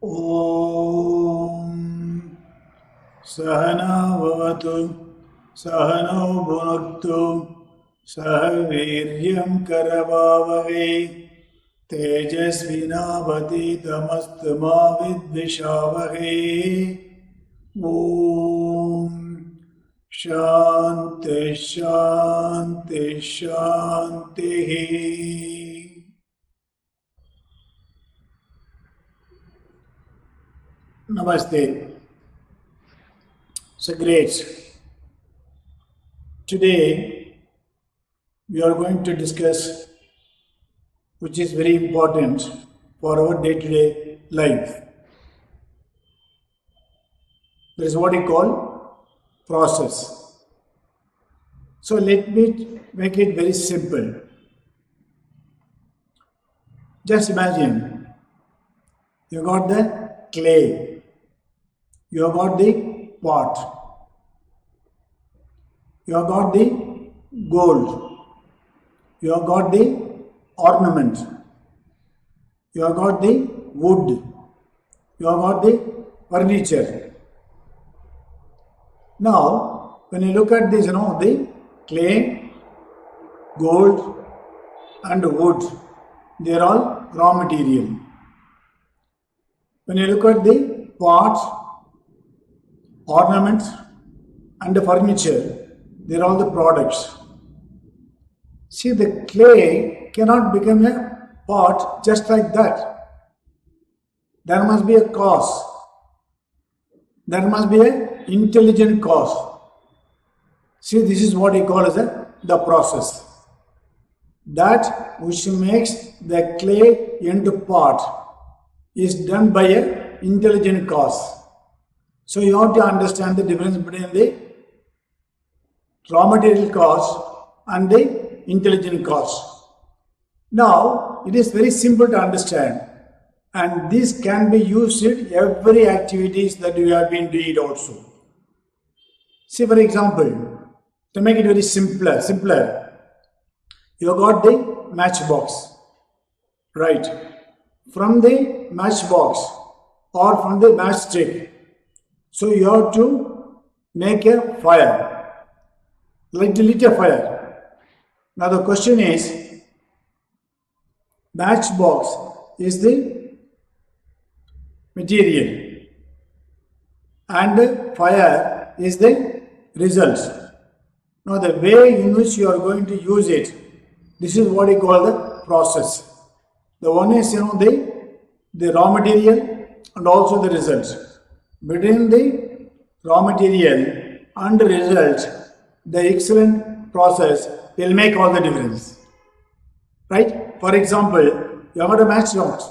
ॐ सहना भवतु सहनौ भुनक्तु सह वीर्यं करवावहै तेजस्विनावधीतमस्तु मा विद्विषावहै। ॐ शान्ति शान्ति शान्तिः। Namaste. So great. Today we are going to discuss which is very important for our day-to-day life. That is what we call process. So let me make it very simple. Just imagine you got the clay. You have got the pot. You have got the gold. You have got the ornament. You have got the wood. You have got the furniture. Now, when you look at this, the clay, gold, and wood, they are all raw material. When you look at the pots, ornaments, and the furniture, they are all the products. See, the clay cannot become a pot just like that. There must be a cause. There must be an intelligent cause. See, this is what we call as the process. That which makes the clay into pot is done by an intelligent cause. So you have to understand the difference between the raw material cause and the intelligent cause. Now, it is very simple to understand, and this can be used in every activities that you have been doing also. See, for example, to make it very simpler, you have got the matchbox, right? From the matchbox or from the matchstick, so you have to make a fire, like to lit a fire. Now the question is, matchbox is the material and fire is the result. Now the way in which you are going to use it, this is what we call the process. The one is, the raw material and also the results. Between the raw material and the result, the excellent process will make all the difference. Right? For example, you have got a matchbox.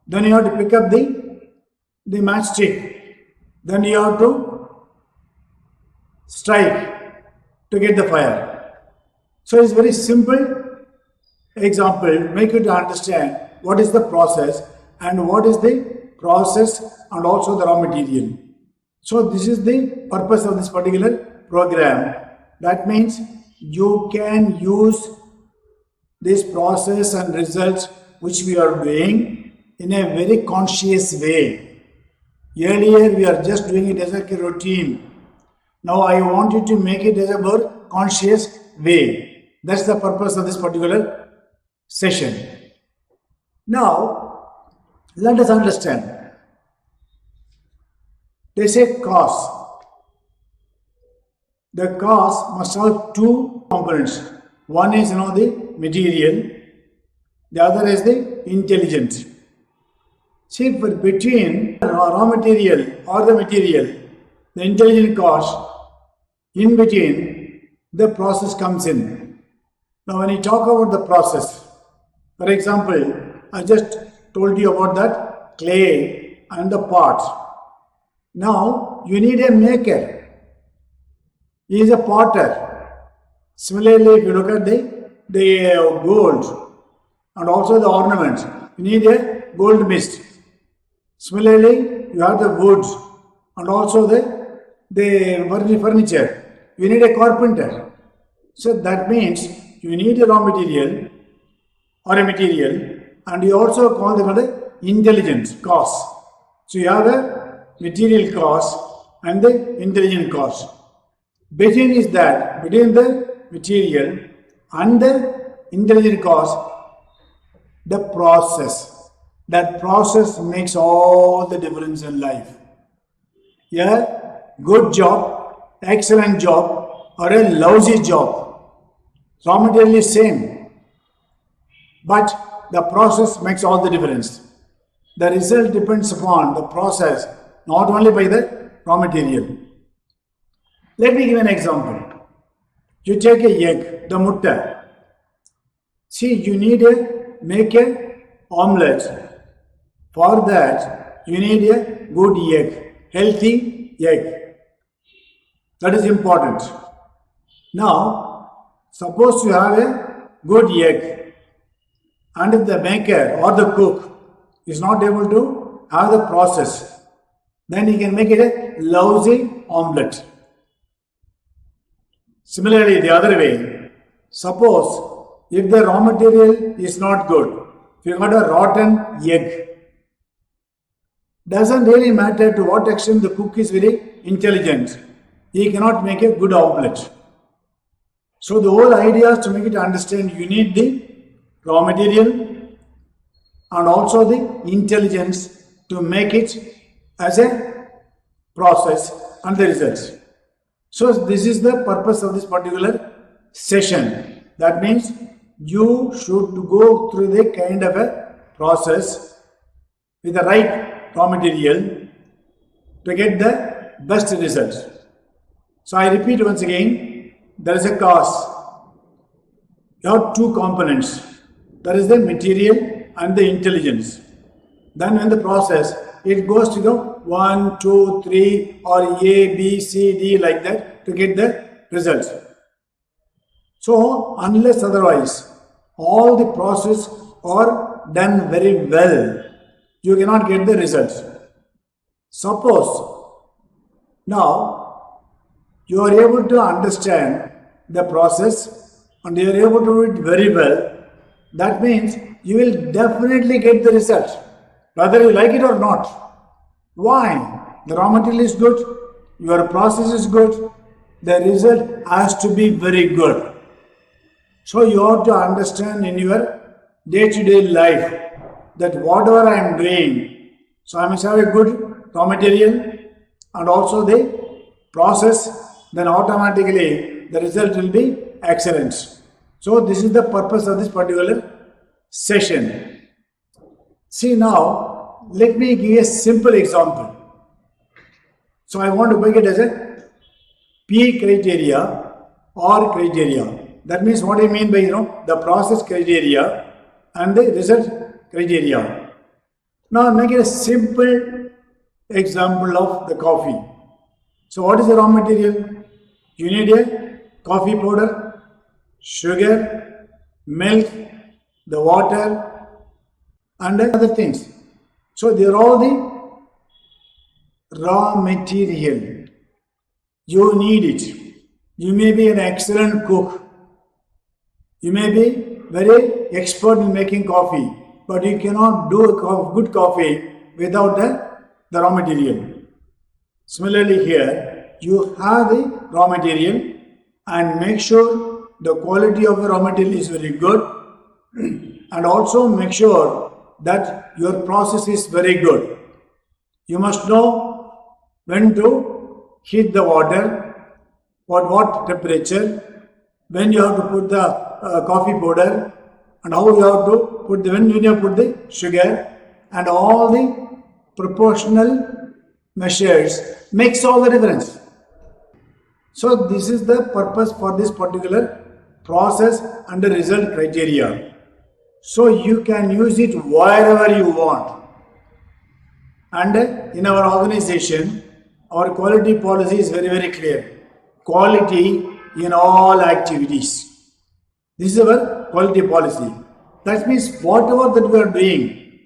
Then you have to pick up the matchstick. Then you have to strike to get the fire. So it's very simple example, make you to understand what is the process and what is the process and also the raw material. So this is the purpose of this particular program. That means you can use this process and results which we are doing in a very conscious way. Earlier we are just doing it as a routine. Now I want you to make it as a more conscious way. That's the purpose of this particular session. Now, let us understand. They say cause. The cause must have two components. One is, the material. The other is the intelligence. See, between raw material or the material, the intelligent cause, in between, the process comes in. Now, when you talk about the process, for example, I just told you about that clay and the pot. Now, you need a maker. He is a potter. Similarly, if you look at the gold and also the ornaments, you need a gold mist. Similarly, you have the woods and also the furniture. You need a carpenter. So that means you need a raw material or a material, and you also call them the intelligence, cause. So you have a material cost and the intelligent cost. Between the material and the intelligent cost, the process. That process makes all the difference in life. A good job, excellent job, or a lousy job. Raw material is same, but the process makes all the difference. The result depends upon the process, not only by the raw material. Let me give an example. You take a egg, the mutta. See, you need to make a omelette. For that, you need a good egg, healthy egg. That is important. Now, suppose you have a good egg, and if the maker or the cook is not able to have the process, then he can make it a lousy omelette. Similarly, the other way, suppose if the raw material is not good, if you got a rotten egg, doesn't really matter to what extent the cook is very intelligent. He cannot make a good omelette. So the whole idea is to make it understand you need the raw material and also the intelligence to make it as a process and the results. So this is the purpose of this particular session. That means you should go through the kind of a process with the right raw material to get the best results. So I repeat once again, there is a cost. You have two components. There is the material and the intelligence. Then when the process, it goes to the 1, 2, 3 or A, B, C, D like that to get the results. So unless otherwise, all the process are done very well, you cannot get the results. Suppose now you are able to understand the process and you are able to do it very well, that means you will definitely get the result, whether you like it or not. Why? The raw material is good, your process is good, the result has to be very good. So you have to understand in your day-to-day life that whatever I am doing, so I must have a good raw material and also the process, then automatically the result will be excellent. So this is the purpose of this particular session. See now, let me give a simple example. So I want to make it as a P criteria or criteria. That means what I mean by the process criteria and the result criteria. Now make it a simple example of the coffee. So what is the raw material? You need a coffee powder, sugar, milk, the water and other things. So they are all the raw material. You need it. You may be an excellent cook. You may be very expert in making coffee, but you cannot do a good coffee without the raw material. Similarly here, you have the raw material and make sure the quality of the raw material is very good and also make sure that your process is very good. You must know when to heat the water, what temperature, when you have to put the coffee powder and how you have to put when you have to put the sugar and all the proportional measures makes all the difference. So this is the purpose for this particular process and the result criteria. So you can use it wherever you want. And in our organization, our quality policy is very, very clear. Quality in all activities. This is our quality policy. That means whatever that we are doing,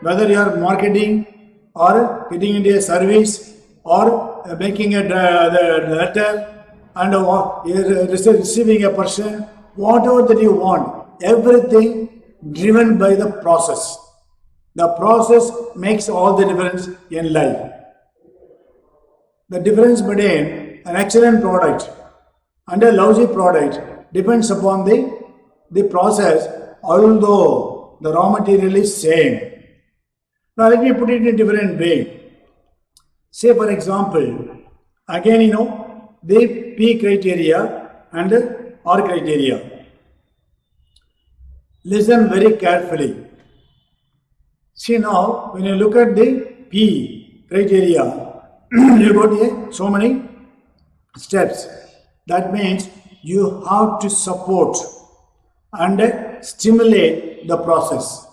whether you are marketing or getting into a service or making a letter and receiving a person, whatever that you want, everything driven by the process. The process makes all the difference in life. The difference between an excellent product and a lousy product depends upon the process, although the raw material is same. Now let me put it in a different way. Say for example, again the P criteria and the R criteria. Listen very carefully. See now, when you look at the P criteria, you got here so many steps. That means you have to support and stimulate the process.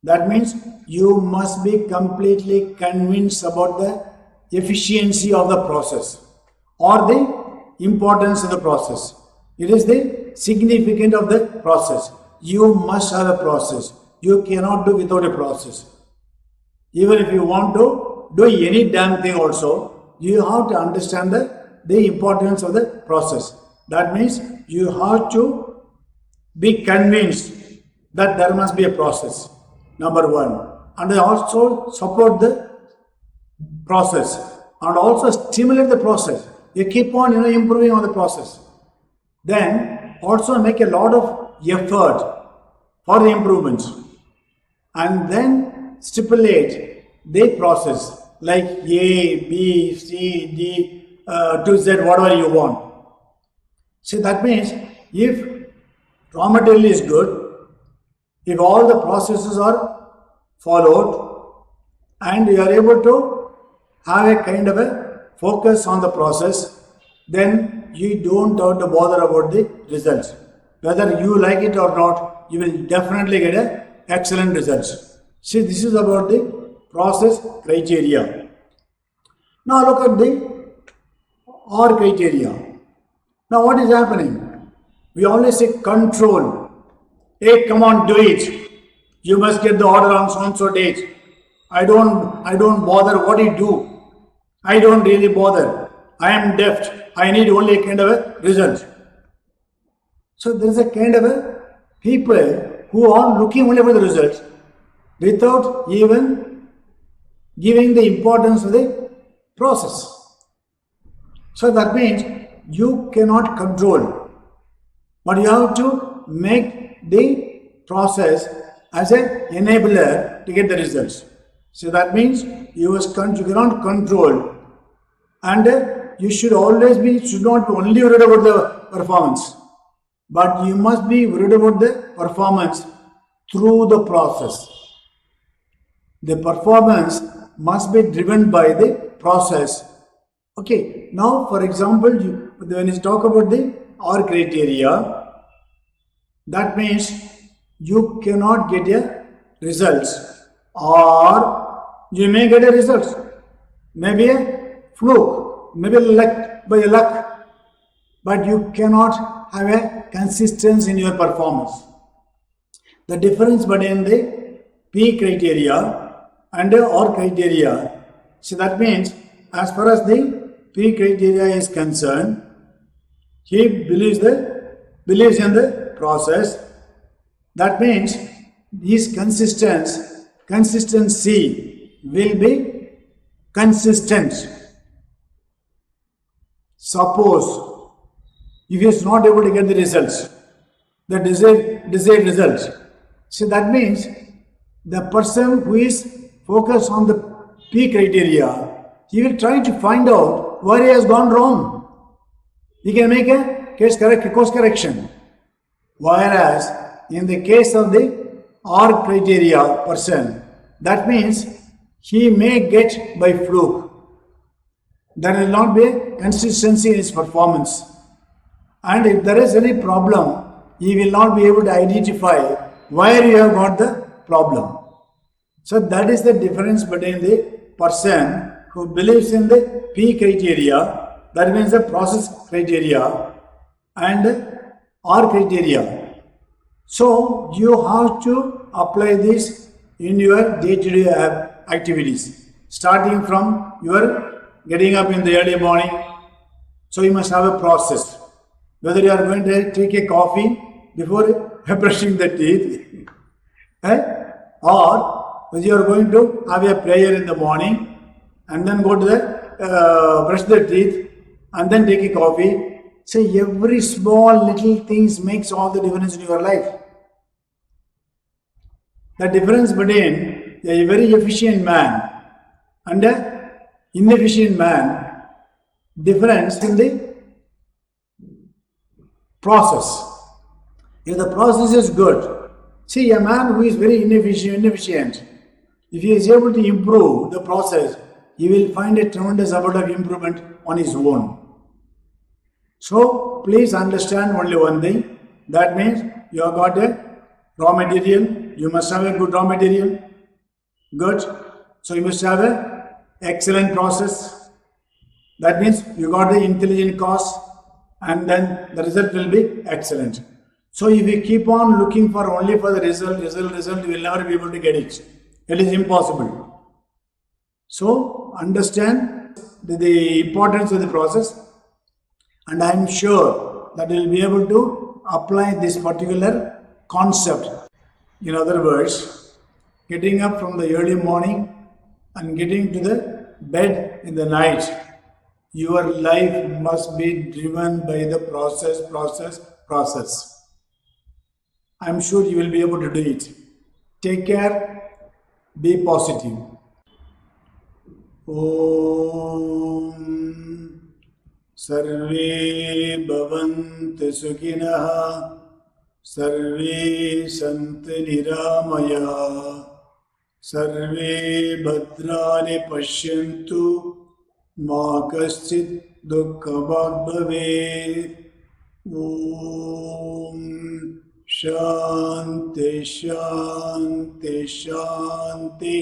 That means you must be completely convinced about the efficiency of the process or the importance of the process. It is the significance of the process. You must have a process. You cannot do without a process. Even if you want to do any damn thing also, you have to understand the importance of the process. That means you have to be convinced that there must be a process, number one. And also support the process and also stimulate the process. You keep on improving on the process. Then also make a lot of effort for the improvements. And then stipulate the process like A, B, C, D, to Z, whatever you want. See, that means if raw material is good, if all the processes are followed and you are able to have a kind of a focus on the process, then you don't have to bother about the results. Whether you like it or not, you will definitely get a excellent results. See, this is about the process criteria. Now look at the R criteria. Now what is happening? We always say control. Hey, come on, do it. You must get the order on so-and-so date. I don't bother what you do. I don't really bother. I am deft. I need only a kind of a result. So there is a kind of a people who are looking only for the results without even giving the importance of the process. So that means you cannot control, but you have to make the process as an enabler to get the results. So that means you cannot control, and you should not be only worried about the performance, but you must be worried about the performance through the process. The performance must be driven by the process. Okay, now for example, when you talk about the R criteria, that means you cannot get a results, or you may get a results, maybe a fluke, maybe by luck, but you cannot have a consistency in your performance. The difference between the P criteria and the R criteria, so that means as far as the P criteria is concerned, he believes in the process. That means his consistency will be consistent. Suppose if he is not able to get the results, the desired results, so that means the person who is focused on the P criteria, he will try to find out where he has gone wrong. He can make a course correction. Whereas in the case of the R criteria person, that means he may get by fluke. There will not be a consistency in his performance. And if there is any problem, he will not be able to identify where you have got the problem. So that is the difference between the person who believes in the P criteria, that means the process criteria, and R criteria. So you have to apply this in your day-to-day activities, starting from your getting up in the early morning. So you must have a process. Whether you are going to take a coffee before brushing the teeth, or Because you are going to have a prayer in the morning and then go to the brush the teeth and then take a coffee. Say every small little things makes all the difference in your life. The difference between a very efficient man and an inefficient man, difference in the process. If the process is good, see a man who is very inefficient, if he is able to improve the process, he will find a tremendous amount of improvement on his own. So please understand only one thing. That means you have got a raw material. You must have a good raw material. Good. So you must have a excellent process. That means you got the intelligent cause, and then the result will be excellent. So if you keep on looking for only for the result, you will never be able to get it. It is impossible. So understand the importance of the process, and I am sure that you will be able to apply this particular concept. In other words, getting up from the early morning and getting to the bed in the night, your life must be driven by the process. I am sure you will be able to do it. Take care. Be positive. Om Sarve Bhavantu Sukhinah Sarve Santu Niramaya Sarve Bhadrani Pashyantu Ma Kaschit Dukkha Bhavet. Om Shanti Shanti Shanti.